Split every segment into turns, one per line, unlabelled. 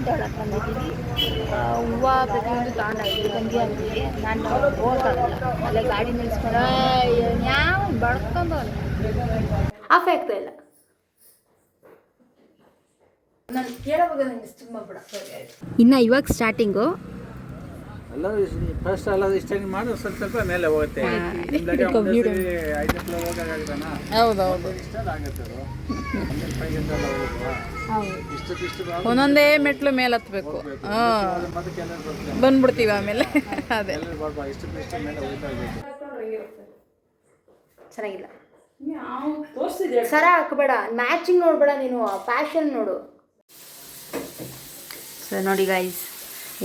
ಅಂತ ಹೇಳಕ್ಕೆ ಬಂದಿದ್ದೀವಿ. ಹೂವು ಪ್ರತಿಯೊಂದು ತಗೊಂಡಾಗಿದ್ದೀವಿ. ಗಂಜಿ ಅಂಗಡಿಗೆ ನಾನು ಹೋಗೋಕ್ಕಾಗಲ್ಲ, ಅಲ್ಲೇ ಗಾಡಿ ನಿಲ್ಸ್ಕೊಂಡು ಯಾವ ಬಡ್ಕೊಂಡು ಆಫ್ ಆಗ್ತಾ ಇಲ್ಲ. ನಾನು ಕೇಳೋವಾಗ ನನಗೆ ತುಂಬ ಬಿಡ. ಇನ್ನು ಇವಾಗ ಸ್ಟಾರ್ಟಿಂಗು
ಎಲ್ಲ ಫಸ್ಟ್ ಎಲ್ಲ ಸ್ಟಾರ್ಟಿಂಗ್ ಮಾಡಿ ಸ್ವಲ್ಪ ಮೇಲೆ ಹೋಗುತ್ತೆ.
ಹೌದೌದು, ಒಂದೊಂದೇ ಮೆಟ್ಲು ಮೇಲೆ ಹತ್ಬೇಕು. ಬಂದ್ಬಿಡ್ತೀವಿ ಆಮೇಲೆ. ಅದೇ
ಚೆನ್ನಾಗಿಲ್ಲ. ಸರ ಹಾಕಬೇಡ, ಮ್ಯಾಚಿಂಗ್ ನೋಡ್ಬೇಡ, ನೀನು ಫ್ಯಾಷನ್ ನೋಡು. ಸೊ ನೋಡಿ ಗೈಸ್,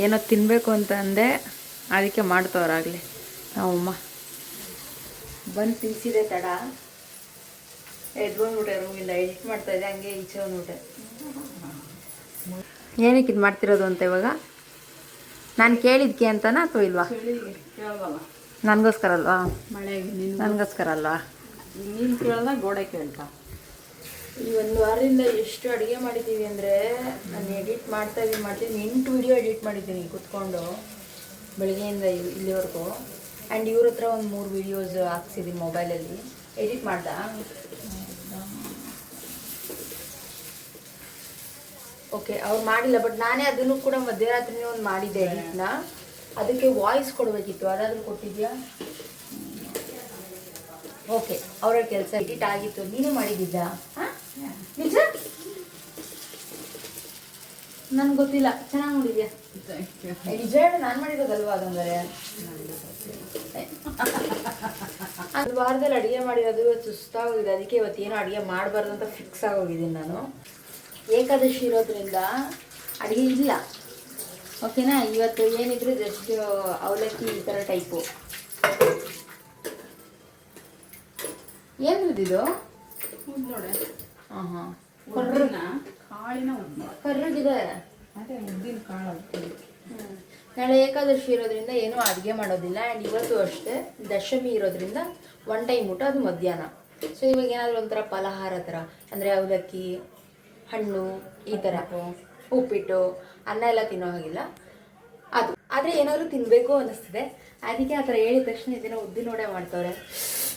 ಏನೋ ತಿನ್ನಬೇಕು ಅಂತ ಅಂದೆ, ಅದಕ್ಕೆ ಮಾಡ್ತವ್ರಾಗಲಿ ನಾವಮ್ಮ. ಬಂದು ತಿನ್ಸಿದೆ ತಡ, ಎದ್ಕೊಂಡ್ಬಿಟ್ಟೆ ರೂಮಿಂದ. ಎಡಿಟ್ ಮಾಡ್ತಾಯಿದ್ದೆ, ಹಂಗೆ ಈಚೆ ಬಂದ್ಬಿಟ್ಟೆ. ಏನಕ್ಕೆ ಇದು ಮಾಡ್ತಿರೋದು ಅಂತ ಇವಾಗ ನಾನು ಕೇಳಿದ್ಕೆ ಅಂತನಾ ಅಥವಾ ಇಲ್ವಾ? ನನಗೋಸ್ಕರ ಅಲ್ವಾ? ನನಗೋಸ್ಕರ ಅಲ್ವಾ?
ನೀನು ಕೇಳ್ದ ಗೋಡೆ ಕೇಳ್ತಾ.
ಈ ಒಂದು ವಾರದಿಂದ ಎಷ್ಟು ಅಡುಗೆ ಮಾಡಿದ್ದೀವಿ ಅಂದರೆ, ನಾನು ಎಡಿಟ್ ಮಾಡ್ತೀನಿ 8 ವಿಡಿಯೋ ಎಡಿಟ್ ಮಾಡಿದ್ದೀನಿ ಕೂತ್ಕೊಂಡು ಬೆಳಗ್ಗೆಯಿಂದ ಇಲ್ಲಿವರೆಗೂ. ಆ್ಯಂಡ್ ಇವ್ರ ಹತ್ರ ಒಂದು 3 ವಿಡಿಯೋಸ್ ಹಾಕ್ಸಿದ್ದೀನಿ ಮೊಬೈಲಲ್ಲಿ. ಎಡಿಟ್ ಮಾಡ್ದಾ? ಓಕೆ, ಅವ್ರು ಮಾಡಿಲ್ಲ, ಬಟ್ ನಾನೇ ಅದನ್ನು ಕೂಡ ಮಧ್ಯರಾತ್ರಿನೇ ಒಂದು ಮಾಡಿದ್ದೆ ಎಡಿಟ್ನ. ಅದಕ್ಕೆ ವಾಯ್ಸ್ ಕೊಡಬೇಕಿತ್ತು, ಅದಾದರೂ ಕೊಟ್ಟಿದ್ಯಾ? ಓಕೆ, ಅವರ ಕೆಲಸ ಎಡಿಟ್ ಆಗಿತ್ತು. ನೀನು ಮಾಡಿದ್ದಿದ್ದ? ನಿಜ? ನನ್ಗೆ ಗೊತ್ತಿಲ್ಲ. ಚೆನ್ನಾಗಿ ನೋಡಿದ್ಯಾ? ನಿಜ ಹೇಳಿ, ನಾನು ಮಾಡಿರೋದಲ್ವಾ ಅದಂಗಾರೆ? ಒಂದು ವಾರದಲ್ಲಿ ಅಡುಗೆ ಮಾಡಿರೋದು ಸುಸ್ತಾಗೋಗಿದೆ. ಅದಕ್ಕೆ ಇವತ್ತೇನು ಅಡುಗೆ ಮಾಡಬಾರ್ದು ಅಂತ ಫಿಕ್ಸ್ ಆಗೋಗಿದ್ದೀನಿ ನಾನು. ಏಕಾದಶಿ ಇರೋದ್ರಿಂದ ಅಡುಗೆ ಇಲ್ಲ, ಓಕೆನಾ? ಇವತ್ತು ಏನಿದ್ರು ಜಸ್ಟ್ ಅವಲಕ್ಕಿ ಈ ಥರ ಟೈಪು. ಏನಿದು?
ನೋಡೆ.
ಹಾಂ ಹಾಂ,
ಕಾಳಿನ
ಕರ್ರಗಿದೆ.
ಅದೇ ಉದ್ದಿನ ಕಾಳು.
ನಾಳೆ ಏಕಾದಶಿ ಇರೋದ್ರಿಂದ ಏನೂ ಅಡುಗೆ ಮಾಡೋದಿಲ್ಲ. ಆ್ಯಂಡ್ ಇವತ್ತು ಅಷ್ಟೇ ದಶಮಿ ಇರೋದ್ರಿಂದ 1 ಟೈಮ್ ಊಟ, ಅದು ಮಧ್ಯಾಹ್ನ. ಸೊ ಇವಾಗ ಏನಾದರೂ ಒಂಥರ ಫಲಹಾರ ಥರ, ಅಂದರೆ ಅವಲಕ್ಕಿ, ಹಣ್ಣು, ಈ ಥರ ಉಪ್ಪಿಟ್ಟು, ಅನ್ನ ಎಲ್ಲ ತಿನ್ನೋ ಹಾಗಿಲ್ಲ ಅದು. ಆದರೆ ಏನಾದರೂ ತಿನ್ನಬೇಕು ಅನ್ನಿಸ್ತಿದೆ, ಅದಕ್ಕೆ ಆ ಥರ ಹೇಳಿದ ತಕ್ಷಣ ಇದನ್ನು ಉದ್ದಿನ ವಡೆ ಮಾಡ್ತವ್ರೆ.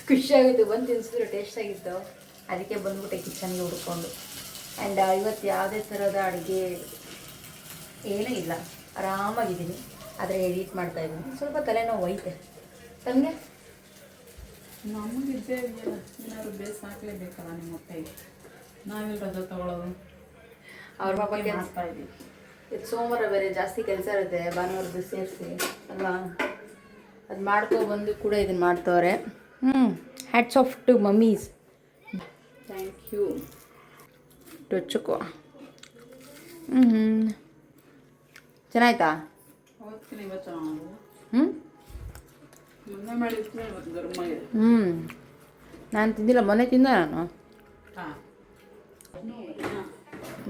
ಖುಷಿಯಾಗಿತ್ತು, ಬಂದು ತಿನ್ಸಿದ್ರು, ಟೇಸ್ಟಾಗಿತ್ತು. ಅದಕ್ಕೆ ಬಂದ್ಬಿಟ್ಟೆ ಕಿಚನ್ಗೆ ಹುಡ್ಕೊಂಡು. ಆ್ಯಂಡ್ ಇವತ್ತು ಯಾವುದೇ ಥರದ ಅಡುಗೆ ಏನೂ ಇಲ್ಲ, ಆರಾಮಾಗಿದ್ದೀನಿ. ಆದರೆ ಎಡಿಟ್ ಮಾಡ್ತಾಯಿದ್ದೀನಿ, ಸ್ವಲ್ಪ ತಲೆನೋವು ಐತೆ. ತಮಗೆ?
ನಮಗಿದ್ದೇ ಏನಾದ್ರು ಬೇಸ್ ಹಾಕ್ಲೇಬೇಕಲ್ಲ ನಿಮ್ಮ ಹೊಟ್ಟೆಗೆ. ನಾವೆಲ್ಲ ರಜೆ ತಗೊಳ್ಳೋದು.
ಅವ್ರ ಪಾಪ ಮಾಡ್ತಾ ಇದ್ದೀವಿ. ಇದು ಸೋಮವಾರ ಬೇರೆ ಜಾಸ್ತಿ ಕೆಲಸ ಇರುತ್ತೆ, ಭಾನುವಾರದ್ದು ಸೇರಿಸಿ ಅಲ್ವಾ? ಅದು ಮಾಡ್ಕೊಬಂದು ಕೂಡ ಇದನ್ನು ಮಾಡ್ತವ್ರೆ. Hats off to mummies.
Thank you.
ಟೊಚ್ಚುಕೋ. ಚೆನ್ನಾಯ್ತಾ?
ಅವತ್ತಿನ ಇವತ್ತು ಚೆನ್ನಾಗಿ. ಮೊನ್ನೆ ಮಾಡಿದ್ರೆ ಇವತ್ತು ಗರ್ಮಾಗಿದೆ.
ನಾನು ತಿಂದಿಲ್ಲ, ಮೊನ್ನೆ ತಿಂದ ನಾನು.
ಹಾಂ,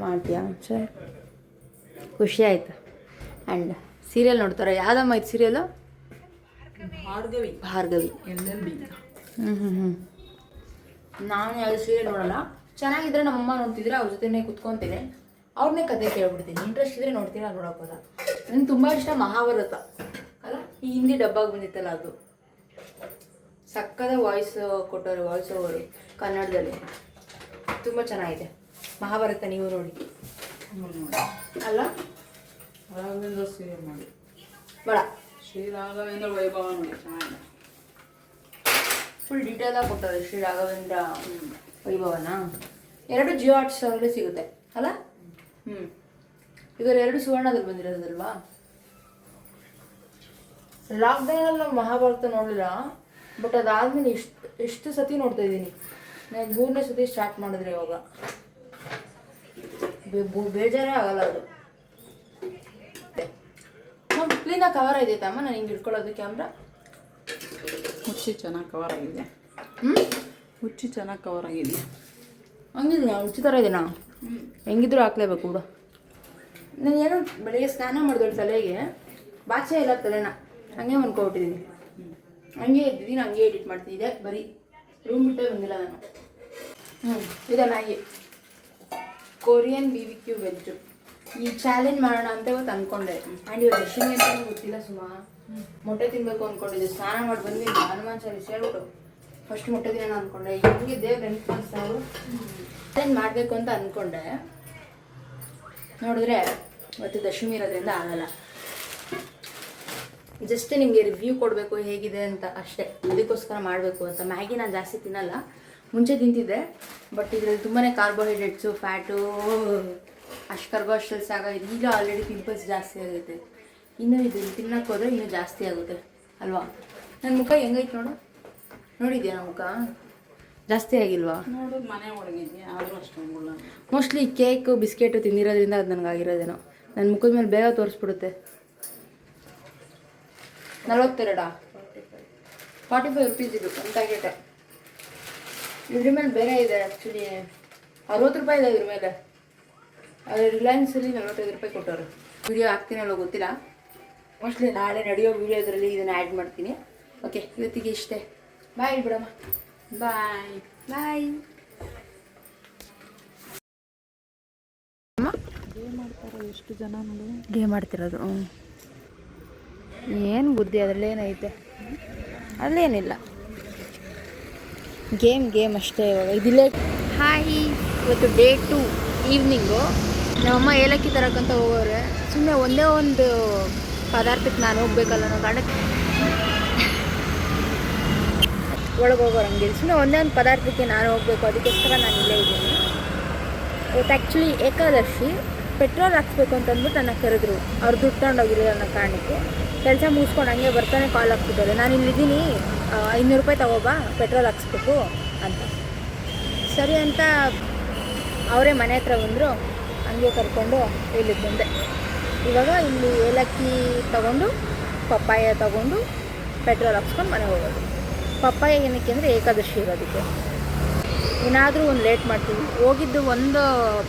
ಮಾಡ್ತೀಯಾ? ಸರಿ, ಖುಷಿ ಆಯ್ತು. ಆ್ಯಂಡ್ ಸೀರಿಯಲ್ ನೋಡ್ತಾರೆ. ಯಾವುದಮ್ಮ ಇದು ಸೀರಿಯಲು? ಭಾರ್ಗವಿ. ನಾನು ಯಾವುದು ಸೀರಿಯಲ್ ನೋಡೋಲ್ಲ. ಚೆನ್ನಾಗಿದ್ರೆ ನಮ್ಮಮ್ಮ ನೋಡ್ತಿದ್ರೆ ಅವ್ರ ಜೊತೆನೇ ಕುತ್ಕೊತೀನಿ, ಅವ್ರನ್ನೇ ಕತೆ ಕೇಳ್ಬಿಡ್ತೀನಿ. ಇಂಟ್ರೆಸ್ಟ್ ಇದ್ದರೆ ನೋಡ್ತೀನಿ, ಅದು ನೋಡೋಕ್ಕೋದ. ನನಗೆ ತುಂಬ ಇಷ್ಟ ಮಹಾಭಾರತ ಅಲ್ಲ, ಈ ಹಿಂದಿ ಡಬ್ಬಾಗಿ ಬಂದಿತ್ತಲ್ಲ ಅದು. ಸಕ್ಕದ ವಾಯ್ಸ್ ಕೊಟ್ಟವರು, ವಾಯ್ಸ್ ಓವರು ಕನ್ನಡದಲ್ಲಿ ತುಂಬ ಚೆನ್ನಾಗಿದೆ ಮಹಾಭಾರತ. ನೀವು ನೋಡಿ ಅಲ್ಲ?
ರಾಘವೇಂದ್ರ ಸೀರಿಯಲ್ ಮಾಡಿ
ಬೇಡ,
ಶ್ರೀ ರಾಘವೇಂದ್ರ ವೈಭವ ನೋಡಿ, ಚೆನ್ನಾಗಿದೆ.
ಫುಲ್ ಡೀಟೇಲಾಗಿ ಕೊಟ್ಟವ್ರೆ ಶ್ರೀ ರಾಘವೇಂದ್ರ ವೈಭವನ. 2 ಜಿಯೋ ಹಾಟ್ಸ್ಟಾರಲ್ಲಿ ಸಿಗುತ್ತೆ ಅಲ್ಲ? ಇದರ 2 ಸುವರ್ಣದಲ್ಲಿ ಬಂದಿರೋದಲ್ವಾ? ಲಾಕ್ಡೌನಲ್ಲಿ ನಾವು ಮಹಾಭಾರತ ನೋಡಲಿಲ್ಲ, ಬಟ್ ಅದಾದಮೇಲೆ ಎಷ್ಟು ಸತಿ ನೋಡ್ತಾ ಇದ್ದೀನಿ. ನಾನು 3ನೇ ಸತಿ ಸ್ಟಾರ್ಟ್ ಮಾಡಿದ್ರೆ ಇವಾಗ ಬೇಜಾರೇ ಆಗಲ್ಲ ಅದು. ಕ್ಲೀನಾಗಿ ಕವರ್ ಆಗಿದೆ ಅಮ್ಮ, ನಾನು ಹಿಂಗೆ ಇಟ್ಕೊಳ್ಳೋದು ಕ್ಯಾಮ್ರಾ.
ಹುಚ್ಚಿ ಚೆನ್ನಾಗಿ ಕವರ್ ಆಗಿದೆ. ಹುಚ್ಚಿ ಚೆನ್ನಾಗಿ ಕವರ್ ಆಗಿದೆ.
ಹಂಗಿದ್ದೀನಿ, ಹುಚ್ಚಿ ಥರ ಇದೀನಾ? ಹೆಂಗಿದ್ರು ಹಾಕ್ಲೇಬೇಕು ಬಿಡು. ನಾನು ಏನೋ ಬೆಳಗ್ಗೆ ಸ್ನಾನ ಮಾಡಿದಳು ತಲೆಗೆ, ಬಾಚೆ ಇಲ್ಲ ತಲೆನ, ಹಂಗೆ ಮನ್ಕೊಬಿಟ್ಟಿದ್ದೀನಿ. ಹಂಗೆ ಇದ್ದಿದ್ದೀನಿ, ಹಂಗೆ ಎಡಿಟ್ ಮಾಡ್ತಿದ್ದೆ. ಬರೀ ರೂಮ್ ಬಿಟ್ಟೇ ಬಂದಿಲ್ಲ ನಾನು. ಇದೆ ಮ್ಯಾಗಿ, ಕೊರಿಯನ್ BBQ ವೆಜ್ಜು. ಈ ಚಾಲೆಂಜ್ ಮಾಡೋಣ ಅಂತ ಇವತ್ತು ಅಂದ್ಕೊಂಡೆ. ಆ್ಯಂಡ್ ಇವತ್ತು ದಶಮಿ ಅಂತ ಗೊತ್ತಿಲ್ಲ ಸುಮಾ. ಮೊಟ್ಟೆ ತಿನ್ಬೇಕು ಅಂದ್ಕೊಂಡಿದ್ದೆ. ಸ್ನಾನ ಮಾಡಿ ಬಂದಿಲ್ಲ, ಹನುಮಾನ್ ಚಾಲಿಸ್ ಹೇಳ್ಬಿಟ್ಟು ಫಸ್ಟ್ ಮೊಟ್ಟೆ ತಿನ್ನೋಣ ಅಂದ್ಕೊಂಡೆ. ಹಿಂಗೆ ದೇವ್ರು ನೆನಪು ಅನ್ಸ್ತಾವು. ಚಾಲೆಂಜ್ ಮಾಡಬೇಕು ಅಂತ ಅಂದ್ಕೊಂಡೆ. ನೋಡಿದ್ರೆ ಇವತ್ತು ದಶಮಿ ಇರೋದ್ರಿಂದ ಆಗಲ್ಲ. ಜಸ್ಟ್ ನಿಮಗೆ ರಿವ್ಯೂ ಕೊಡಬೇಕು ಹೇಗಿದೆ ಅಂತ ಅಷ್ಟೇ. ಅದಕ್ಕೋಸ್ಕರ ಮಾಡಬೇಕು ಅಂತ. ಮ್ಯಾಗಿ ನಾನು ಜಾಸ್ತಿ ತಿನ್ನಲ್ಲ, ಮುಂಚೆ ತಿಂತಿದ್ದೆ. ಬಟ್ ಇದರಲ್ಲಿ ತುಂಬಾ ಕಾರ್ಬೋಹೈಡ್ರೇಟ್ಸು, ಫ್ಯಾಟು, ಅಷ್ಟು ಕರ್ಗೋ ಅಷ್ಟಲ್ಲಿ ಸಾಕಾಗಿದೆ. ಈಗ ಆಲ್ರೆಡಿ ಪಿಂಪಲ್ಸ್ ಜಾಸ್ತಿ ಆಗುತ್ತೆ. ಇನ್ನೂ ಇದು ತಿನ್ನಕ್ಕೆ ಹೋದರೆ ಇನ್ನೂ ಜಾಸ್ತಿ ಆಗುತ್ತೆ ಅಲ್ವಾ? ನನ್ನ ಮುಖ ಹೆಂಗೈತೆ ನೋಡು. ನೋಡಿದ್ಯಾ ನನ್ನ ಮುಖ? ಜಾಸ್ತಿ ಆಗಿಲ್ವಾ?
ನೋಡು ಮನೆ ಒಳಗಿದ್ಯಾ, ಆದರೂ ಅಷ್ಟೊಂದಿಲ್ಲ.
ಮೋಸ್ಟ್ಲಿ ಕೇಕು ಬಿಸ್ಕೆಟು ತಿಂದಿರೋದ್ರಿಂದ ಅದು ನನಗಾಗಿರೋದೇನೋ. ನನ್ನ ಮುಖದ ಮೇಲೆ ಬೇಗ ತೋರಿಸ್ಬಿಡುತ್ತೆ. 42 45 ರುಪೀಸ್ ಇದು ಒಂದು ಪ್ಯಾಕೆಟ್. ಇದ್ರ ಮೇಲೆ ಬೇರೆ ಇದೆ ಆ್ಯಕ್ಚುಲಿ 60 ರೂಪಾಯಿ ಇದೆ ಇದ್ರ ಮೇಲೆ. ಅದು ರಿಲಯನ್ಸಲ್ಲಿ 45 ರೂಪಾಯಿ ಕೊಟ್ಟವರು. ವಿಡಿಯೋ ಹಾಕ್ತೀನಿ ಅಲ್ಲೋ ಗೊತ್ತಿಲ್ಲ. ಮೋಸ್ಟ್ಲಿ ನಾಳೆ ನಡೆಯೋ ವಿಡಿಯೋದ್ರಲ್ಲಿ ಇದನ್ನು ಆ್ಯಡ್ ಮಾಡ್ತೀನಿ. ಓಕೆ, ಇವತ್ತಿಗೆ ಇಷ್ಟೇ. ಬಾಯ್ ಬಿಡಮ್ಮ.
ಬಾಯ್
ಬಾಯ್.
ಗೇಮ್ ಮಾಡ್ತಾರೆ ಎಷ್ಟು ಜನ ನೋಡು.
ಗೇಮ್ ಆಡ್ತಿರೋದು. ಏನು ಬುದ್ಧಿ ಅದರಲ್ಲೇನೈತೆ? ಅಲ್ಲೇನಿಲ್ಲ, ಗೇಮ್ ಅಷ್ಟೇ. ಇವಾಗ ಇದಿಲ್ಲೇ. ಹಾಯ್, ಇವತ್ತು ಡೇ 2 ಈವ್ನಿಂಗು. ನಮ್ಮಮ್ಮ ಏಲಕ್ಕಿ ತರಕ್ಕಂತ ಹೋಗೋರೆ. ಸುಮ್ಮನೆ ಒಂದೇ ಒಂದು ಪದಾರ್ಥಕ್ಕೆ ನಾನು ಹೋಗ್ಬೇಕಲ್ಲ ಅನ್ನೋ ಕಾರಣಕ್ಕೆ ಒಳಗೆ ಹೋಗೋರು ಹಂಗಿಲ್ಲ. ಸುಮ್ಮನೆ ಒಂದೇ ಒಂದು ಪದಾರ್ಥಕ್ಕೆ ನಾನು ಹೋಗಬೇಕು, ಅದಕ್ಕೋಸ್ಕರ ನಾನು ಇಲ್ಲೇ ಇದ್ದೀನಿ. ಇವತ್ತು ಆ್ಯಕ್ಚುಲಿ ಏಕಾದಶಿ. ಪೆಟ್ರೋಲ್ ಹಾಕ್ಸ್ಬೇಕು ಅಂತಂದ್ಬಿಟ್ಟು ನನ್ನ ಕರೆದ್ರು. ಅವ್ರು ದುಡ್ಡು ತಗೊಂಡೋಗಿರೋ ಅನ್ನೋ ಕಾರಣಕ್ಕೆ ಕೆಲಸ ಮುಗಿಸ್ಕೊಂಡು ಹಂಗೆ ಬರ್ತಾನೆ ಕಾಲ್ ಹಾಕ್ತಿದ್ದಾರೆ. ನಾನು ಇಲ್ಲಿದ್ದೀನಿ, 500 ರೂಪಾಯಿ ತಗೋಬಾ, ಪೆಟ್ರೋಲ್ ಹಾಕ್ಸ್ಬೇಕು ಅಂತ. ಸರಿ ಅಂತ ಅವರೇ ಮನೆ ಹತ್ರ ಬಂದರು. ಹಂಗೆ ಕರ್ಕೊಂಡು ಇಲ್ಲಿಗೆ ಬಂದೆ. ಇವಾಗ ಇಲ್ಲಿ ಏಲಕ್ಕಿ ತೊಗೊಂಡು, ಪಪ್ಪಾಯ ತೊಗೊಂಡು ಪೆಟ್ರೋಲ್ ಹಾಕ್ಸ್ಕೊಂಡು ಮನೆಗೆ ಹೋಗೋದು. ಪಪ್ಪಾಯ ಏನಕ್ಕೆ ಅಂದರೆ ಏಕಾದಶಿ ಇರೋದಕ್ಕೆ. ಏನಾದರೂ ಒಂದು ಲೇಟ್ ಮಾಡ್ತೀವಿ. ಹೋಗಿದ್ದು ಒಂದು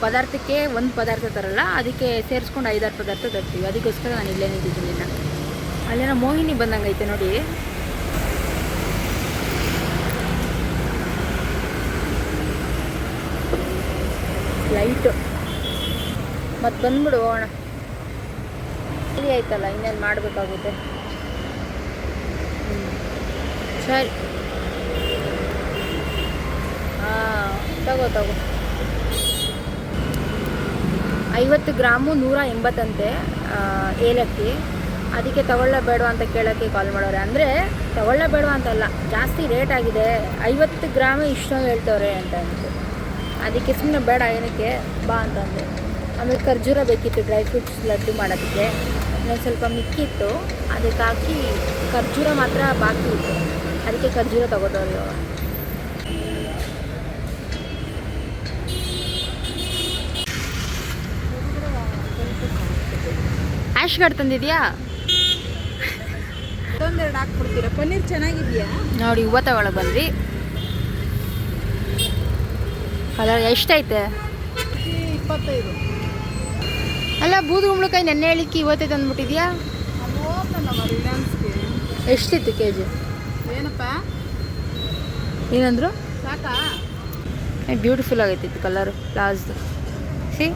ಪದಾರ್ಥಕ್ಕೆ ಒಂದು ಪದಾರ್ಥ ತರಲ್ಲ, ಅದಕ್ಕೆ ಸೇರಿಸ್ಕೊಂಡು 5-6 ಪದಾರ್ಥ ತರ್ತೀವಿ. ಅದಕ್ಕೋಸ್ಕರ ನಾನು ಇಲ್ಲೇ ನಿಂತಿದ್ದೀನಿ. ನಾನು ಅಲ್ಲೇನೋ ಮೋಹಿನಿ ಬಂದಂಗೈತೆ ನೋಡಿ. ಲೈಟು ಮತ್ತು ಬಂದ್ಬಿಡು ಹೋಗೋಣ. ಸರಿ ಆಯ್ತಲ್ಲ, ಇನ್ನೇನು ಮಾಡಬೇಕಾಗುತ್ತೆ. ಸರಿ, ತಗೋ 50 ಗ್ರಾಮು 180 ಅಂತೆ ಏಲಕ್ಕಿ. ಅದಕ್ಕೆ ತಗೊಳ್ಳಬೇಡ ಅಂತ ಕೇಳೋಕ್ಕೆ ಕಾಲ್ ಮಾಡೋರೆ. ಅಂದರೆ ತಗೊಳ್ಳಬೇಡ ಅಂತಲ್ಲ, ಜಾಸ್ತಿ ರೇಟ್ ಆಗಿದೆ, 50 ಗ್ರಾಮು ಇಷ್ಟೊಂದು ಹೇಳ್ತವ್ರೆ ಅಂತ ಅಂತು. ಅದಕ್ಕೆ ಸುಮ್ಮನೆ ಬೇಡ, ಏನಕ್ಕೆ ಬಾ ಅಂತಂದೆ. ಆಮೇಲೆ ಖರ್ಜೂರ ಬೇಕಿತ್ತು ಡ್ರೈ ಫ್ರೂಟ್ಸ್ ಲಡ್ಡು ಮಾಡೋದಕ್ಕೆ. ಇನ್ನೊಂದು ಸ್ವಲ್ಪ ಮಿಕ್ಕಿತ್ತು, ಅದಕ್ಕೆ ಹಾಕಿ ಖರ್ಜೂರ ಮಾತ್ರ ಬಾಕಿ ಇತ್ತು. ಅದಕ್ಕೆ ಖರ್ಜೂರ ತಗೋದವ್ರು ಇವಾಗ. ಆ್ಯಶ್ ಕಾರ್ಡ್ ತಂದಿದ್ಯಾ?
ಒಂದೆರಡು ಹಾಕ್ಬಿಡ್ತೀರಾ? ಪನ್ನೀರ್ ಚೆನ್ನಾಗಿದೆಯಾ
ನೋಡಿ. ಹೂವು ತಗೊಳಕ್ಕೆ ಬಂದ್ವಿ. ಕಲರ್ ಎಷ್ಟೈತೆ?
25.
ಅಲ್ಲ, ಬೂದುಗುಂಬಳಕಾಯಿ ನೆನ್ನೆ ಹೇಳಿಕ್ಕೆ ಇವತ್ತೇ ತಂದುಬಿಟ್ಟಿದ್ಯಾ?
ಅದು ಹೋಗ್ತಲ್ಲಮ್ಮ ರಿಲಯನ್ಸ್ಗೆ.
ಎಷ್ಟಿತ್ತು kg?
ಏನಪ್ಪ
ಏನಂದ್ರು?
ಸಾಕಾ?
ಬ್ಯೂಟಿಫುಲ್ ಆಗೈತಿತ್ತು ಕಲರು ಪ್ಲಾಸ್ದು. ಸಿ,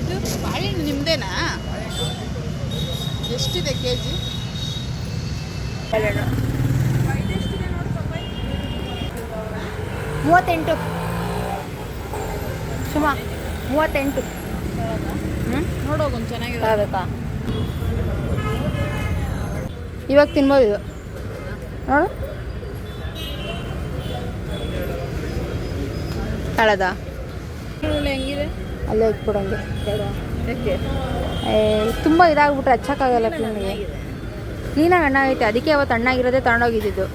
ಇದು ಬಾಳೆಹಣ್ಣು ನಿಮ್ಮದೇನಾ? ಎಷ್ಟಿದೆ kg?
38 ಸುಮಾ, 38.
ನೋಡೋಗೊಂದು ಚೆನ್ನಾಗಿದೆ.
ಆಗಬೇಕಾ? ಇವಾಗ ತಿನ್ಬೋದು ಇದು. ನೋಡು, ಹಳದ
ಹೆಂಗಿದೆ?
ಅಲ್ಲೇ ಇಟ್ಬಿಡಂಗೆ.
ಯಾಕೆ?
ತುಂಬ ಇದಾಗ್ಬಿಟ್ರೆ ಹಚ್ಚಕ್ಕಾಗಲ್ಲ ಕ್ಲೀನಿಗೆ. ಕ್ಲೀನಾಗಿ ಹಣ್ಣಾಗೈತೆ, ಅದಕ್ಕೆ ಅವತ್ತು ಹಣ್ಣಾಗಿರೋದೇ ತಗೊಂಡೋಗಿದ್ದು.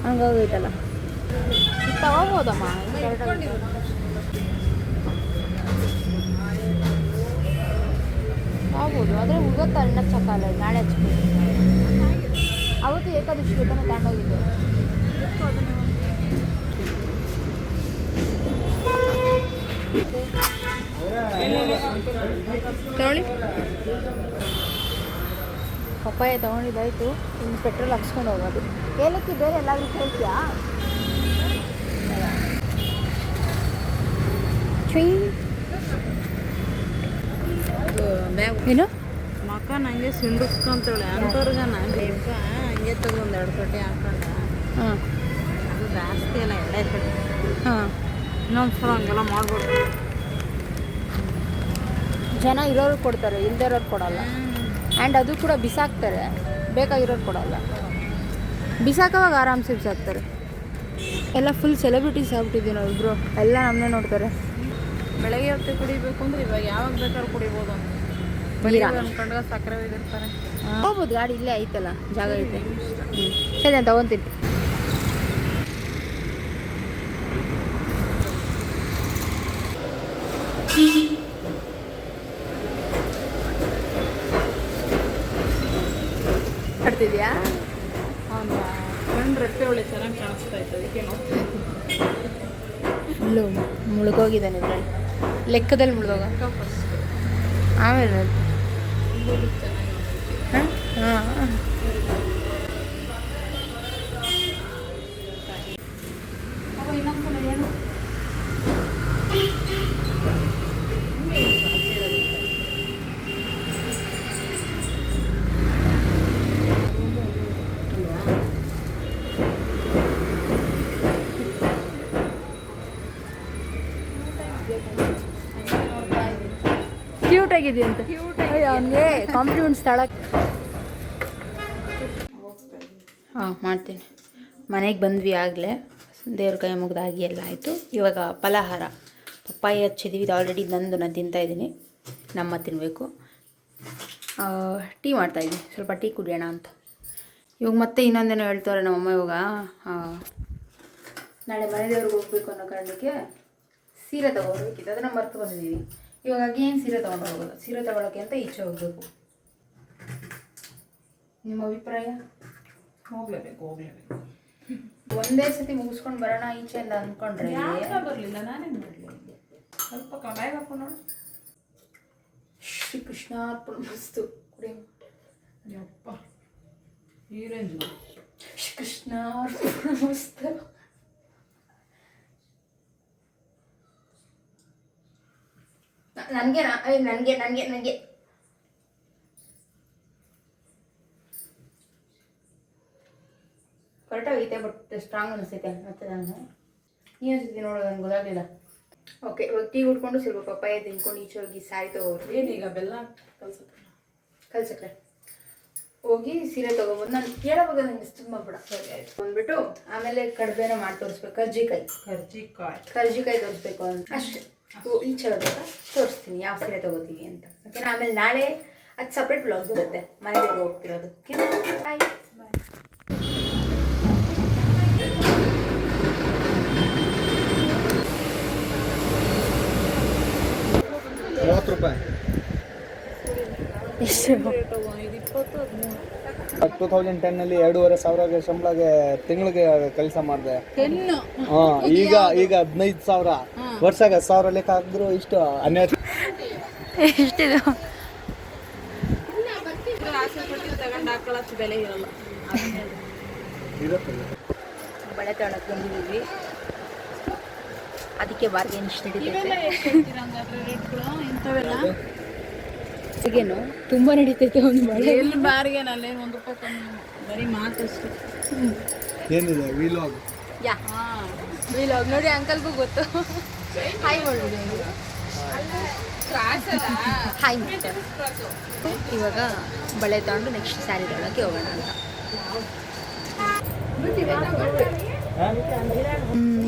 ಹಂಗೋಗೈತಲ್ಲ.
ತಗೋಬೋದಮ್ಮ.
ಆಗ್ಬೋದು, ಆದರೆ ಇವತ್ತು ಹಣ್ಣು ಹಚ್ಚಕ್ಕಾಗಲ್ಲ, ನಾಳೆ ಹಚ್ಬೋದು. ಅವತ್ತು ಏಕಾದಶಿ ಬೇಕಂತ ತಗೊಂಡೋಗಿದ್ದು.
ತಗೊಳ್ಳಿ.
ಪಪ್ಪಾಯ ತೊಗೊಂಡಿದ್ದಾಯಿತು, ಇನ್ನು ಪೆಟ್ರೋಲ್ ಹಾಕ್ಸ್ಕೊಂಡು ಹೋಗೋದು. ಏಲಕ್ಕಿ ಬೇರೆ ಎಲ್ಲಾದರೂ ಕೇಳ್ತೀಯಾ? ಏನು
ಮಕ್ಕ ನಂಗೆ ಸಿಂಡಿಸ್ಕೊಂತಾಳೆ ಅಂಥವ್ರಿಗೆ ನಾನು ಬೇಕ ಹಂಗೆ ತಗೋ 2 ಕಟ್ಟೆ ಹಾಕೊಂಡ
ಹಾಂ
ಅದು ಜಾಸ್ತಿ ಅಲ್ಲ ಎಳೆ ಕಟ್ಟೆ.
ಹಾಂ,
ಇನ್ನೊಂದು ಸಲ ಹಂಗೆಲ್ಲ ಮಾಡ್ಬೋದು.
ಜನ ಇರೋರು ಕೊಡ್ತಾರೆ, ಇಲ್ದಿರೋರು ಕೊಡಲ್ಲ. ಆ್ಯಂಡ್ ಅದು ಕೂಡ ಬಿಸಾಕ್ತಾರೆ, ಬೇಕಾಗಿರೋರು ಕೊಡಲ್ಲ. ಬಿಸಾಕವಾಗ ಆರಾಮ್ಸೆ ಬಿಸಾಕ್ತಾರೆ. ಎಲ್ಲ ಫುಲ್ ಸೆಲೆಬ್ರಿಟೀಸ್ ಆಗ್ಬಿಟ್ಟಿದ್ದೀವಿ ನಾವು ಇಬ್ಬರು, ಎಲ್ಲ ನಮ್ಮನ್ನೇ ನೋಡ್ತಾರೆ.
ಬೆಳಗ್ಗೆ ಹೊತ್ತು ಕುಡಿಬೇಕು ಅಂದ್ರೆ ಇವಾಗ ಯಾವಾಗ ಬೇಕಾದ್ರೂ ಕುಡಿಬೋದು ಅಂತ ಅನ್ಕೊಂಡ್ರೆ ಸಕ್ಕರೆ ಒಯ್ದಿರ್ತಾರೆ.
ಹೋಗ್ಬೋದು, ಗಾಡಿ ಇಲ್ಲೇ ಐತಲ್ಲ, ಜಾಗ ಐತೆ. ಸರಿ ನಾನು ತಗೊತೀನಿ. ಮಾಡ್ತಿದ್ಯಾ?
ಅವನು ಫ್ರೆಂಡ್ ರೆಪ್ಪೆ ಒಳ್ಳೆ ಚೆನ್ನಾಗಿ ಕಾಣಿಸ್ತಾ ಇತ್ತು, ಅದಕ್ಕೆ
ಫುಲ್ಲು ಮುಳುಗೋಗಿದ್ದಾನೆ ಇದರಲ್ಲಿ, ಲೆಕ್ಕದಲ್ಲಿ ಮುಳುಗೋಗ. ಆಮೇಲೆ ಹಾಂ ಹಾಂ
ಏನು
ಕ್ಯೂಟ್ ಆಗಿದೆಯಂತೆ. ಅವನಿಗೆ ಕಾಂಪ್ಲಿಮೆಂಟ್ಸ್ ತಳಕ್ಕೆ. ಹಾಂ ಮಾಡ್ತೀನಿ. ಮನೆಗೆ ಬಂದ್ವಿ ಆಗಲೇ, ದೇವ್ರ ಕೈ ಮುಗ್ದಾಗಿ ಎಲ್ಲ ಆಯಿತು. ಇವಾಗ ಫಲಹಾರ ಪಪ್ಪಾಯಿ ಹಚ್ಚಿದ್ದೀವಿ, ಇದು ಆಲ್ರೆಡಿ ನಂದು, ನಾನು ತಿಂತಾಯಿದ್ದೀನಿ. ನಮ್ಮ ತಿನ್ನಬೇಕು. ಟೀ ಮಾಡ್ತಾಯಿದ್ದೀನಿ, ಸ್ವಲ್ಪ ಟೀ ಕುಡಿಯೋಣ ಅಂತ. ಇವಾಗ ಮತ್ತೆ ಇನ್ನೊಂದೇನೋ ಹೇಳ್ತಾರೆ ನಮ್ಮಮ್ಮ. ಇವಾಗ ನಾಳೆ ಮನೆ ದೇವ್ರಿಗೆ ಹೋಗ್ಬೇಕು ಅನ್ನೋ ಕಾರಣಕ್ಕೆ ಸೀರೆ ತೊಗೊಳ್ಬೇಕಿತ್ತು, ಅದನ್ನು ಮರ್ತು ಬಂದಿದ್ದೀವಿ. ಇವಾಗ ಏನು ಸೀರೆ ತೊಗೊಂಡು ಹೋಗೋದು, ಸೀರೆ ತೊಗೊಳಕ್ಕೆ ಅಂತ ಈಚೆ ಹೋಗಬೇಕು. ನಿಮ್ಮ ಅಭಿಪ್ರಾಯ?
ಹೋಗ್ಲೇಬೇಕು.
ಒಂದೇ ಸತಿ ಮುಗಿಸ್ಕೊಂಡು ಬರೋಣ ಈಚೆ ಅಂತ ಅಂದ್ಕೊಂಡ್ರೆ
ಬರಲಿಲ್ಲ, ನಾನೇನು ಮಾಡಲಿ. ಸ್ವಲ್ಪ ಕಮ್ಮಾಗಿ ಹಾಕೊಂಡು ನೋಡು.
ಶ್ರೀ ಕೃಷ್ಣಾರ್ಪಣ ಮಸ್ತು ಕುಡಿ.
ಯಪ್ಪ ಈ ರೇಂಜ್.
ಶ್ರೀ ಕೃಷ್ಣಾರ್ಪಣ ಮಸ್ತು. ನನಗೆ ನನಗೆ ನನಗೆ ನನಗೆ ಕರೆಕ್ಟಾಗೈತೆ, ಬಟ್ ಸ್ಟ್ರಾಂಗ್ ಅನಿಸ್ತೈತೆ ಮತ್ತೆ ನನಗೆ. ಈ ಅನಿಸುತ್ತೆ ನೋಡೋದು, ನನಗೆ ಗೊತ್ತಾಗಲಿಲ್ಲ. ಓಕೆ, ಇವಾಗ ಟೀ ಉಟ್ಕೊಂಡು ಸ್ವಲ್ಪ ಪಪ್ಪಾಯ ತಿನ್ಕೊಂಡು ಈಚೆ ಹೋಗಿ ಸ್ಯಾರಿ ತೊಗೊಬೋದು.
ಏನೀಗ ಬೆಲ್ಲ
ಕಲ್ಸಕ್ರೆ ಹೋಗಿ ಸೀರೆ ತೊಗೊಬೋದು. ನಾನು ಕೇಳೋವಾಗ ನನಗೆ ತುಂಬ ಬಿಡ. ಸರಿ ಆಯ್ತು ಬಂದ್ಬಿಟ್ಟು ಆಮೇಲೆ ಕಡ್ಬೇನ ಮಾಡಿ ತೋರಿಸ್ಬೇಕು. ಕರ್ಜಿಕಾಯಿ ತೋರಿಸ್ಬೇಕು ಅಂತ ಅಷ್ಟೇ. ಈಚೆ ಹೋದಾಗ ತೋರಿಸ್ತೀನಿ ಯಾವ ಸೀರೆ ತೊಗೋತೀವಿ ಅಂತ. ಓಕೆನಾ? ಆಮೇಲೆ ನಾಳೆ ಅದು ಸಪ್ರೇಟ್ ಬ್ಲಾಗ್ ಬರುತ್ತೆ, ಮನೆಗೆ ಹೋಗ್ತಿರೋದು. ಬಾಯ್.
₹50.
ಎಷ್ಟು?
2010 2,500 ಸಂಬಳಗೆ ತಿಂಗಳಿಗೆ ಕೆಲಸ ಮಾಡಿದೆ. ಈಗ 15,000 ವರ್ಷಕ್ಕೆ 1,000 ಲೆಕ್ಕ ಹಾಕಿದ್ರು ಇಷ್ಟು 12.
ಎಷ್ಟಿದು?
ಬೆಲೆ ಇರಲ್ಲ.
ಬಳೆ ತಗೊಳಕ್ಕೆ ಬಂದಿದ್ದೀವಿ, ಅದಕ್ಕೆ ಬಾರ್ಗೇನ್ ಇಷ್ಟು ನಡೀತೈತೆ.
ಇಂಥವೆಲ್ಲ
ಈಗೇನು ತುಂಬ ನಡೀತೈತೆ ಒಂದು ಬಳೆ.
ಎಲ್ಲಿ ಬಾರಿಗೆ ಅಲ್ಲೇನು ₹1 ಕಮ್ಮಿ, ಬರೀ ಮಾತಷ್ಟು.
ಏನಿದೆ ವಿಲಾಗ್?
ಯಾ ವಿಲಾಗ್ ನೋಡಿ, ಅಂಕಲ್ಗೂ ಗೊತ್ತು. ಹಾಯ್ ಮಾಡ್ಬಿಡಿ. ಹಾಯ್. ಇವಾಗ ಬಳೆ ತಗೊಂಡು ನೆಕ್ಸ್ಟ್ ಸ್ಯಾರಿ ತಗೊಳಕ್ಕೆ ಹೋಗೋಣ ಅಂತ.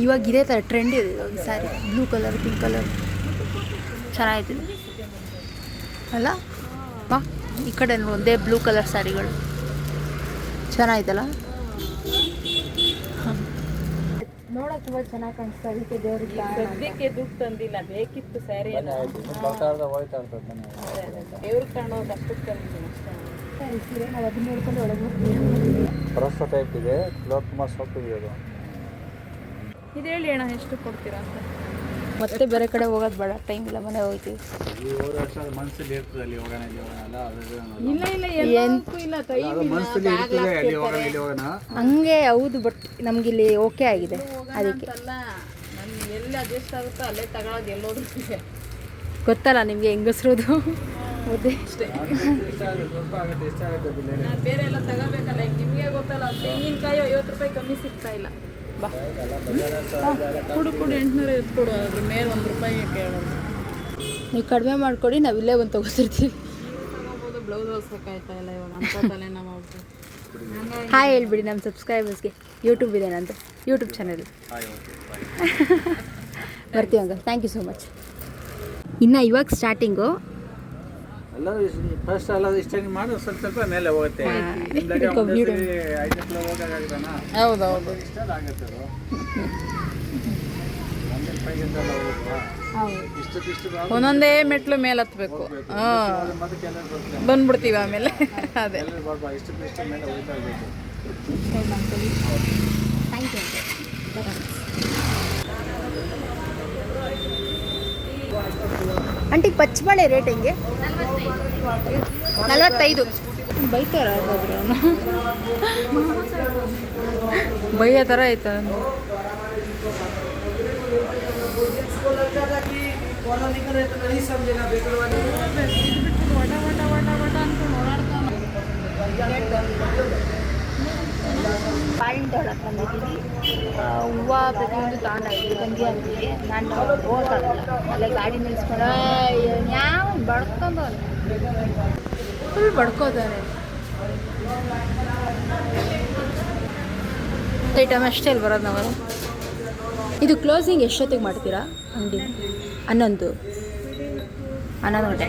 ಇವಾಗ ಇದೇ ಥರ ಟ್ರೆಂಡ್ ಇದೆ ಇವಾಗ sari. Blue colour, pink colour ಚೆನ್ನಾಗಿತ್ತು ಅಲ್ಲ? ಬಾ ಈ ಕಡೆ ಒಂದೇ ಬ್ಲೂ ಕಲರ್ ಸ್ಯಾರಿಗಳು ಚೆನ್ನಾಗಿತ್ತಲ್ಲ. ನೋಡಕ್ಕೆ ತುಂಬ ಚೆನ್ನಾಗಿ ಕಾಣಿಸ್ತಾ. ಅದಕ್ಕೆ ದೇವ್ರಿಗೆ
ಸದ್ಯಕ್ಕೆ ದುಡ್ಡು ತಂದಿಲ್ಲ, ಬೇಕಿತ್ತು ಸ್ಯಾರಿ. ದೇವ್ರಿಗೆ ಕಾಣೋದು ಅಷ್ಟಕ್ಕೆ ತಂದಿದ್ದೀನಿ ಅಷ್ಟೇ.
ಸರಿ ಸೀರೆ ನಾವು ಅದನ್ನ ನೋಡ್ಕೊಂಡು ಒಳಗೆ ಹೋಗ್ತೀವಿ.
ಪ್ರಸ್ತ ಟೈಪ್ ಇದೆ, ಕ್ಲಾತ್ ತುಂಬ ಸಾಫ್ಟ್ ಇದೆ ಅದು.
ಇದು ಹೇಳಿ ಅಣ್ಣ, ಎಷ್ಟು ಕೊಡ್ತೀರಾ ಅಂತ?
ಮತ್ತೆ ಬೇರೆ ಕಡೆ ಹೋಗೋದು ಬೇಡ, ಟೈಮ್ ಇಲ್ಲ, ಮನೆ ಹೋಗ್ತೀವಿ.
ಈ ಹೋದ ವರ್ಷ ಅದು ಮನಸ್ಸಲ್ಲಿ ಇರ್ತದೆ, ಅಲ್ಲಿ ಹೋಗೋಣ ಇಲ್ಲಿ ಹೋಗೋಣ ಅಲ್ಲ, ಅದು
ಇಲ್ಲ ಇಲ್ಲ ಎಲ್ಲಕ್ಕೂ ಇಲ್ಲ ಟೈಮ್
ಅದು ಮನಸ್ಸಲ್ಲಿ ಇರ್ತದೆ, ಅಲ್ಲಿ ಹೋಗೋಣ ಇಲ್ಲಿ ಹೋಗೋಣ.
ಹಂಗೆ ಹೌದು, ಬಟ್ ನಮಗಿಲ್ಲಿ ಓಕೆ ಆಗಿದೆ ಅದಕ್ಕೆ.
ಅಲ್ಲ ನನ್ಗೆ ಎಲ್ಲಿ ಅಡ್ಜಸ್ಟ್ ಆಗುತ್ತೋ ಅಲ್ಲೇ ತಗೊಳ್ಳೋದು, ಎಲ್ಲೋದ್ರೂ
ಗೊತ್ತಲ್ಲ ನಿಮಗೆ ಹೆಂಗಸ್ರೋದು ಮುದ್ದೆ ಅಷ್ಟೇ.
ಇಷ್ಟ ಆಗುತ್ತೆ, ಸ್ವಲ್ಪ ಆಗುತ್ತೆ, ಇಷ್ಟ ಆಗುತ್ತೆ ಅದು ಬೇರೆ.
ನಾನು ಬೇರೆ ಎಲ್ಲ ತಗೋಬೇಕಲ್ಲ, ಈಗ ನಿಮಗೆ ಗೊತ್ತಲ್ಲ, ತೆಂಗಿನಕಾಯಿ 50 ರೂಪಾಯಿ ಕಮ್ಮಿ ಸಿಗ್ತಾ ಇಲ್ಲ. ಬಾ ಕುಡು 800 ಕೊಡು, ಅದ್ರ ಮೇಲೆ 1 ರೂಪಾಯಿ ಕೇಳೋದು.
ನೀವು ಕಡಿಮೆ ಮಾಡಿಕೊಡಿ, ನಾವು ಇಲ್ಲೇ ಬಂದು ತೊಗೋತಿರ್ತೀವಿ.
ತಗೋಬೋದು, ಬ್ಲೌಸ್ ಹೊಲ್ಸೋಕ್ಕಾಯ್ತಾ ಇಲ್ಲ ಇವಾಗ ಅಂತ ತಲೆ ನಾವು ಮಾಡ್ತೀವಿ.
ಹಾಯ್ ಹೇಳ್ಬಿಡಿ ನಮ್ಮ ಸಬ್ಸ್ಕ್ರೈಬರ್ಸ್ಗೆ. ಯೂಟ್ಯೂಬ್ ಇದೆ ನಂದು, ಯೂಟ್ಯೂಬ್ ಚಾನಲ್ ಬರ್ತೀವಿ uncle. Thank you so much. ಇನ್ನು ಇವಾಗ ಸ್ಟಾರ್ಟಿಂಗು.
ಎಲ್ಲರೂ ಫಸ್ಟ್ ಎಲ್ಲ ಇಷ್ಟಂಗೆ ಮಾಡಿ ಸ್ವಲ್ಪ ಸ್ವಲ್ಪ ಮೇಲೆ ಹೋಗುತ್ತೆ. ನಿಮ್ದಾಗ ಒಂದೇ ಸರಿ 5 ಕಿಲೋ ಹೋಗೋಕ್ಕಾಗತ್ತಣ್ಣ?
ಹೌದೌದು,
ಇಷ್ಟ ಆಗುತ್ತೆ ಅದು. 1 ರೂಪಾಯಿಗಿಂತ ಎಲ್ಲ ಹೋಗುತ್ತಾ? ಇಷ್ಟು
ಒಂದೊಂದೇ ಮೆಟ್ಲು ಮೇಲೆ ಹತ್ಬೇಕು. ಹಾಂ,
ಅದಕ್ಕೆಲ್ಲ ಬರುತ್ತೆ,
ಬಂದ್ಬಿಡ್ತೀವಿ ಆಮೇಲೆ. ಅದೇ
ಎಲ್ಲರೂ ಬರ್ಬಾ ಇಷ್ಟು ಮೇಲೆ ಹೋಗ್ತಾ ಇರಬೇಕು.
Thank you. ಆಂಟಿ ಪಚ್ಚಬಾಳೆ ರೇಟ್ ಹೆಂಗೆ? 45.
ಬೈತಾರ ಬೈಯೋ ಥರ ಆಯ್ತಾ?
ಪಾಯಿಂಟ್ ಒಳಗೆ ಬಂದಿದ್ದೀವಿ. ಹೂವು ಪ್ರತಿಯೊಂದು ತಗೊಂಡಾಗಿದ್ದೀವಿ ತಂಗಿ ಅಂತೀವಿ. ನಾನು ಹೋಗೋಕ್ಕಾಗಲ್ಲ, ಅಲ್ಲೇ ಗಾಡಿ ನಿಲ್ಸ್ಕೊಂಡು ಯಾವ ಬಡ್ಕೊಂಡವನು ಫುಲ್ ಬಡ್ಕೋತಾನೆ. ಐಟಮ್ ಅಷ್ಟೇ ಅಲ್ಲಿ ಬರೋದು ನಾವು. ಇದು ಕ್ಲೋಸಿಂಗ್ ಎಷ್ಟೊತ್ತಿಗೆ ಮಾಡ್ತೀರಾ ಅಂಗಡಿ? 11 ಗಂಟೆ.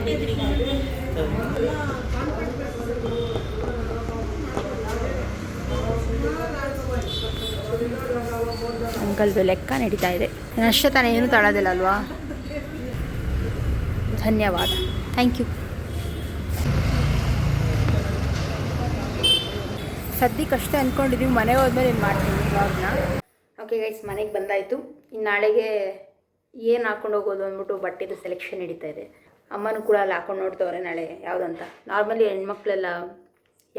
ಅಂಕಲ್ದು ಲೆಕ್ಕ ನಡೀತಾ ಇದೆ. ಅಷ್ಟೇ ತಾನೇ, ಏನೂ ತಗೊಳ್ಳೋದಿಲ್ಲ ಅಲ್ವಾ? ಧನ್ಯವಾದ, ಥ್ಯಾಂಕ್ ಯು. ಸದ್ಯಕ್ಕೆ ಅಷ್ಟೇ ಅಂದ್ಕೊಂಡಿದ್ದೀವಿ, ಮನೆಗೆ ಹೋದ್ಮೇಲೆ ಏನು ಮಾಡ್ತೀನಿ ವ್ಲಾಗ್ನ. ಓಕೆ ಗೈಸ್, ಮನೆಗೆ ಬಂದಾಯಿತು. ಇನ್ನು ನಾಳೆಗೆ ಏನು ಹಾಕೊಂಡು ಹೋಗೋದು ಅಂದ್ಬಿಟ್ಟು ಬಟ್ಟೆದು ಸೆಲೆಕ್ಷನ್ ನಡೀತಾ ಇದೆ. ಅಮ್ಮನೂ ಕೂಡ ಅಲ್ಲಿ ಹಾಕೊಂಡು ನೋಡ್ತವ್ರೆ ನಾಳೆ ಯಾವುದಂತ. ನಾರ್ಮಲಿ ಹೆಣ್ಮಕ್ಳೆಲ್ಲ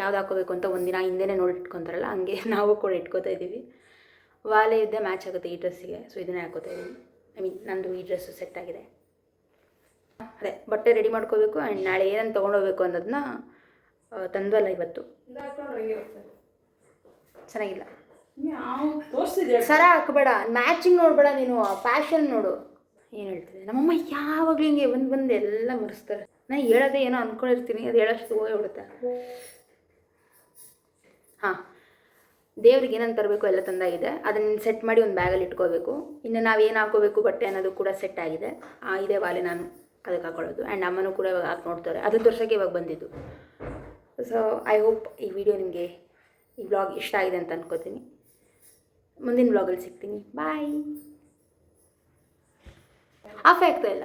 ಯಾವ್ದು ಹಾಕೋಬೇಕು ಅಂತ ಒಂದಿನ ಹಿಂದೆನೇ ನೋಡಿ ಇಟ್ಕೊತಾರಲ್ಲ, ಹಂಗೆ ನಾವು ಕೂಡ ಇಟ್ಕೋತಾ ಇದ್ದೀವಿ. ವಾಲೆ ಇದ್ದೆ ಮ್ಯಾಚ್ ಆಗುತ್ತೆ ಈ ಡ್ರೆಸ್ಸಿಗೆ, ಸೊ ಇದನ್ನೇ ಹಾಕೋತಾ ಇದ್ದೀನಿ. ಐ ಮೀನ್ ನಂದು ಈ ಡ್ರೆಸ್ಸು ಸೆಟ್ ಆಗಿದೆ. ಅದೇ ಬಟ್ಟೆ ರೆಡಿ ಮಾಡ್ಕೋಬೇಕು. ಆ್ಯಂಡ್ ನಾಳೆ ಏನನ್ನು ತೊಗೊಂಡೋಗ್ಬೇಕು ಅನ್ನೋದನ್ನ ತಂದಲ್ಲ ಇವತ್ತು. ಚೆನ್ನಾಗಿಲ್ಲ, ಸರ ಹಾಕಬೇಡ, ಮ್ಯಾಚಿಂಗ್ ನೋಡಬೇಡ ನೀನು, ಫ್ಯಾಷನ್ ನೋಡು. ಏನು ಹೇಳ್ತಿದ್ದೆ ನಮ್ಮಮ್ಮ ಯಾವಾಗಲೂ ಹಿಂಗೆ ಬಂದು ಎಲ್ಲ ಮುರಿಸ್ತಾರೆ. ನಾನು ಹೇಳೋದೇ ಏನೋ ಅಂದ್ಕೊಂಡಿರ್ತೀನಿ, ಅದು ಹೇಳೋಷ್ಟು ಹೋಗೇ ಬಿಡುತ್ತೆ. ಹಾಂ, ದೇವ್ರಿಗೆ ಏನಂತ ತರಬೇಕು ಎಲ್ಲ ತಂದಾಗಿದೆ. ಅದನ್ನು ಸೆಟ್ ಮಾಡಿ ಒಂದು ಬ್ಯಾಗಲ್ಲಿ ಇಟ್ಕೋಬೇಕು. ಇನ್ನು ನಾವು ಏನು ಹಾಕೋಬೇಕು ಬಟ್ಟೆ ಅನ್ನೋದು ಕೂಡ ಸೆಟ್ ಆಗಿದೆ. ಇದೇ ವಾಲೆ ನಾನು ಅದಕ್ಕೆ ಹಾಕೊಳ್ಳೋದು. ಆ್ಯಂಡ್ ಅಮ್ಮನೂ ಕೂಡ ಇವಾಗ ಹಾಕಿ ನೋಡ್ತಾರೆ. ಅದನ್ನು ತೋರ್ಸೋಕ್ಕೆ ಇವಾಗ ಬಂದಿದ್ದು. ಸೊ ಐ ಹೋಪ್ ಈ ವಿಡಿಯೋ ನಿಮಗೆ, ಈ ಬ್ಲಾಗ್ ಇಷ್ಟ ಆಗಿದೆ ಅಂತ ಅನ್ಕೋತೀನಿ. ಮುಂದಿನ ಬ್ಲಾಗಲ್ಲಿ ಸಿಗ್ತೀನಿ. ಬಾಯ್. ಆಫ್ ಆಗ್ತಾ ಇಲ್ಲ.